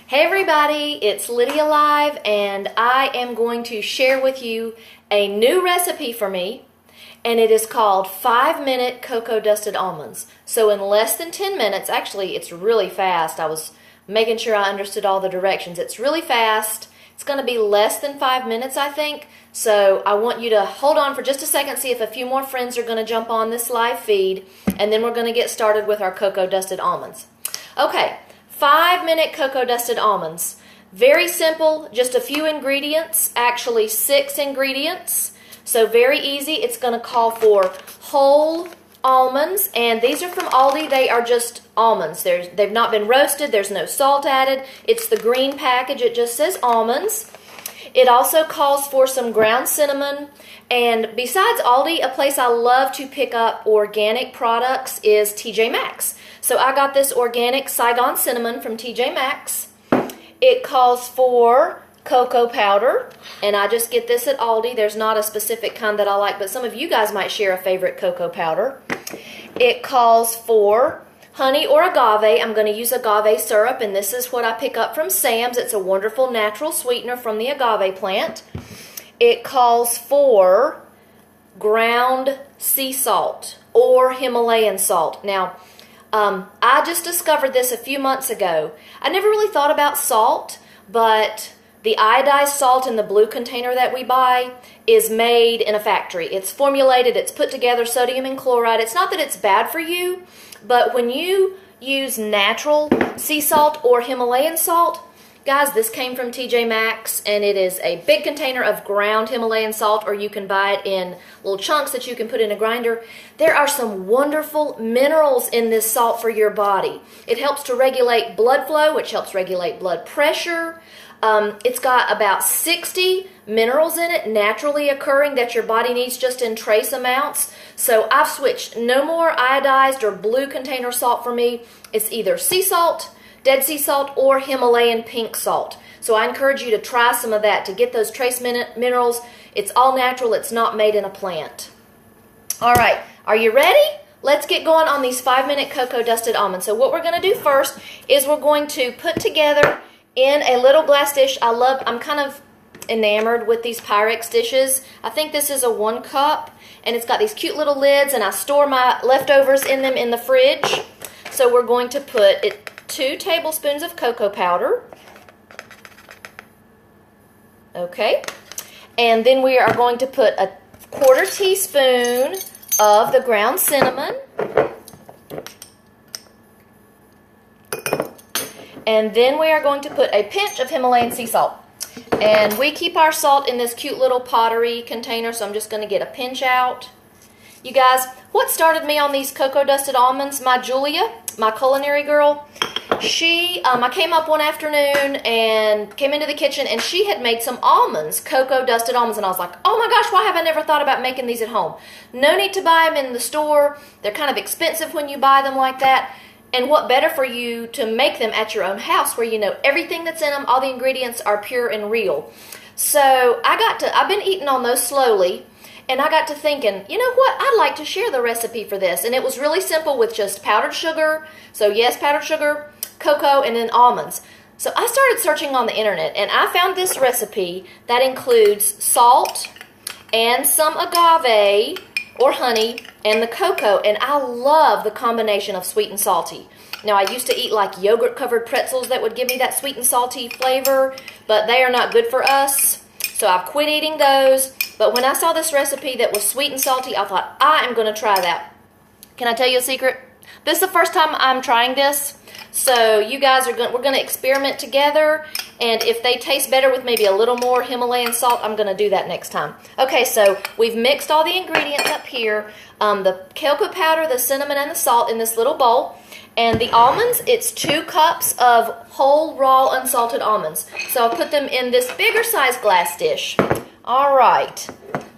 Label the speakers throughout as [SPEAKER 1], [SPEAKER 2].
[SPEAKER 1] Hey everybody, it's Lydia Live, and I am going to share with you a new recipe for me, and it is called 5-minute Cocoa Dusted Almonds. So in less than 10 minutes, actually it's really fast. I was making sure I understood all the directions. It's really fast. It's going to be less than 5 minutes, I think. So I want you to hold on for just a second, see if a few more friends are going to jump on this live feed, and then we're going to get started with our Cocoa Dusted Almonds. Okay. 5-minute Cocoa Dusted Almonds. Very simple, just a few ingredients, actually 6 ingredients. So very easy. It's going to call for whole almonds, and these are from Aldi. They are just almonds. They've not been roasted. There's no salt added. It's the green package. It just says almonds. It also calls for some ground cinnamon. And besides Aldi, a place I love to pick up organic products is TJ Maxx. So I got this organic Saigon cinnamon from TJ Maxx. It calls for cocoa powder, and I just get this at Aldi. There's not a specific kind that I like, but some of you guys might share a favorite cocoa powder. It calls for honey or agave. I'm going to use agave syrup, and this is what I pick up from Sam's. It's a wonderful natural sweetener from the agave plant. It calls for ground sea salt or Himalayan salt. Now, I just discovered this a few months ago. I never really thought about salt, but the iodized salt in the blue container that we buy is made in a factory. It's formulated, it's put together, sodium and chloride. It's not that it's bad for you, but when you use natural sea salt or Himalayan salt, guys, this came from TJ Maxx, and it is a big container of ground Himalayan salt, or you can buy it in little chunks that you can put in a grinder. There are some wonderful minerals in this salt for your body. It helps to regulate blood flow, which helps regulate blood pressure. It's got about 60 minerals in it, naturally occurring, that your body needs just in trace amounts. So I've switched. No more iodized or blue container salt for me. It's either sea salt, Dead Sea salt, or Himalayan pink salt. So I encourage you to try some of that to get those trace minerals. It's all natural. It's not made in a plant. All right, are you ready? Let's get going on these 5-minute Cocoa Dusted Almonds. So what we're going to do first is we're going to put together in a little glass dish. I'm kind of enamored with these Pyrex dishes. I think this is a 1 cup, and it's got these cute little lids, and I store my leftovers in them in the fridge. So we're going to put 2 tablespoons of cocoa powder. Okay. And then we are going to put a 1/4 teaspoon of the ground cinnamon. And then we are going to put a pinch of Himalayan sea salt. And we keep our salt in this cute little pottery container, so I'm just going to get a pinch out. You guys, what started me on these Cocoa Dusted Almonds, my Julia, my culinary girl, I came up one afternoon and came into the kitchen, and she had made some almonds, Cocoa Dusted Almonds, and I was like, oh my gosh, why have I never thought about making these at home? No need to buy them in the store. They're kind of expensive when you buy them like that. And what better for you to make them at your own house, where you know everything that's in them, all the ingredients are pure and real. So I've been eating on those slowly, and I got to thinking, you know what, I'd like to share the recipe for this. And it was really simple with just powdered sugar. So yes, powdered sugar, cocoa, and then almonds. So I started searching on the internet, and I found this recipe that includes salt and some agave or honey and the cocoa, and I love the combination of sweet and salty. Now, I used to eat like yogurt-covered pretzels that would give me that sweet and salty flavor, but they are not good for us, so I've quit eating those. But when I saw this recipe that was sweet and salty, I thought, I am going to try that. Can I tell you a secret? This is the first time I'm trying this, so you guys we're going to experiment together, and if they taste better with maybe a little more Himalayan salt, I'm going to do that next time. Okay, so we've mixed all the ingredients up here, the cocoa powder, the cinnamon, and the salt in this little bowl, and the almonds, it's 2 cups of whole, raw, unsalted almonds. So I'll put them in this bigger size glass dish. All right.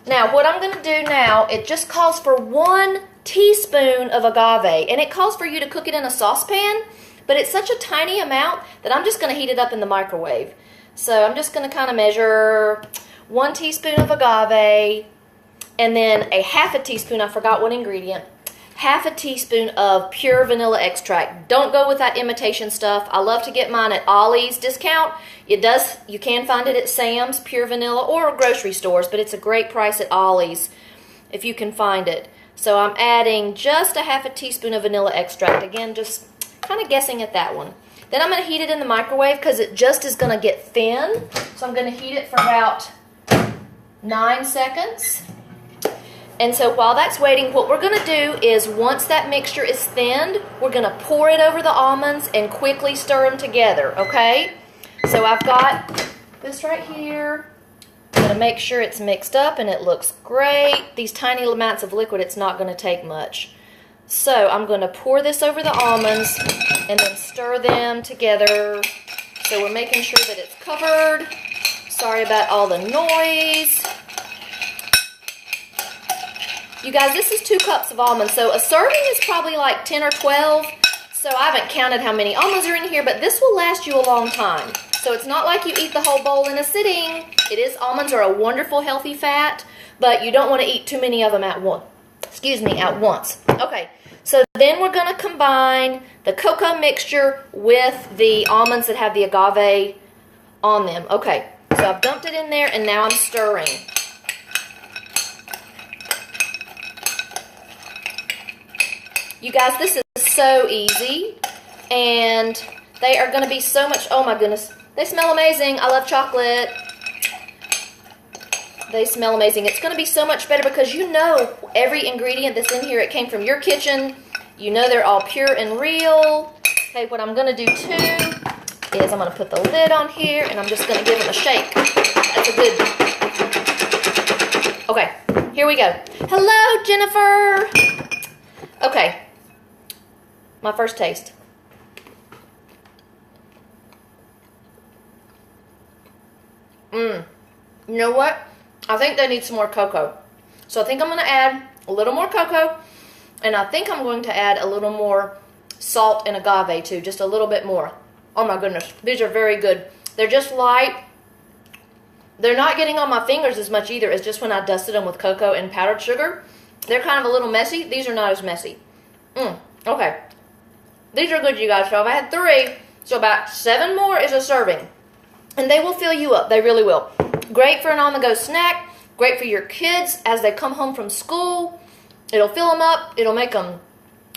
[SPEAKER 1] Now, what I'm going to do now, it just calls for 1 teaspoon of agave, and it calls for you to cook it in a saucepan, but it's such a tiny amount that I'm just going to heat it up in the microwave. So I'm just going to kind of measure 1 teaspoon of agave, and then a 1/2 teaspoon, I forgot what ingredient, half a teaspoon of pure vanilla extract. Don't go with that imitation stuff. I love to get mine at Ollie's discount. You can find it at Sam's, pure vanilla, or grocery stores, but it's a great price at Ollie's if you can find it. So I'm adding just a half a teaspoon of vanilla extract. Again, just kind of guessing at that one. Then I'm going to heat it in the microwave because it just is going to get thin. So I'm going to heat it for about 9 seconds. And so while that's waiting, what we're going to do is once that mixture is thinned, we're going to pour it over the almonds and quickly stir them together, okay? So I've got this right here. I'm going to make sure it's mixed up and it looks great. These tiny amounts of liquid, it's not going to take much. So I'm going to pour this over the almonds and then stir them together. So we're making sure that it's covered. Sorry about all the noise. You guys, this is 2 cups of almonds, so a serving is probably like 10 or 12. So I haven't counted how many almonds are in here, but this will last you a long time. So it's not like you eat the whole bowl in a sitting. Almonds are a wonderful healthy fat, but you don't want to eat too many of them at once. Okay, so then we're going to combine the cocoa mixture with the almonds that have the agave on them. Okay, so I've dumped it in there and now I'm stirring. You guys, this is so easy, and they are going to be so much, oh my goodness, they smell amazing. I love chocolate. They smell amazing. It's going to be so much better because you know every ingredient that's in here, it came from your kitchen. You know they're all pure and real. Okay, what I'm going to do too is I'm going to put the lid on here, and I'm just going to give them a shake. That's a good, okay, here we go. Hello, Jennifer. Okay. My first taste. You know what? I think they need some more cocoa. So I think I'm going to add a little more cocoa, and I think I'm going to add a little more salt and agave too, just a little bit more. Oh my goodness, these are very good. They're just light. They're not getting on my fingers as much either as just when I dusted them with cocoa and powdered sugar. They're kind of a little messy. These are not as messy. Okay. These are good, you guys. So I've had 3, so about 7 more is a serving. And they will fill you up. They really will. Great for an on-the-go snack. Great for your kids as they come home from school. It'll fill them up. It'll make them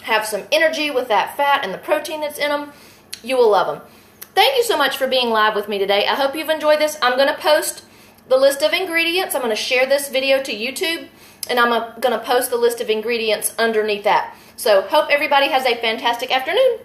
[SPEAKER 1] have some energy with that fat and the protein that's in them. You will love them. Thank you so much for being live with me today. I hope you've enjoyed this. I'm going to post the list of ingredients. I'm going to share this video to YouTube, and I'm going to post the list of ingredients underneath that. So hope everybody has a fantastic afternoon.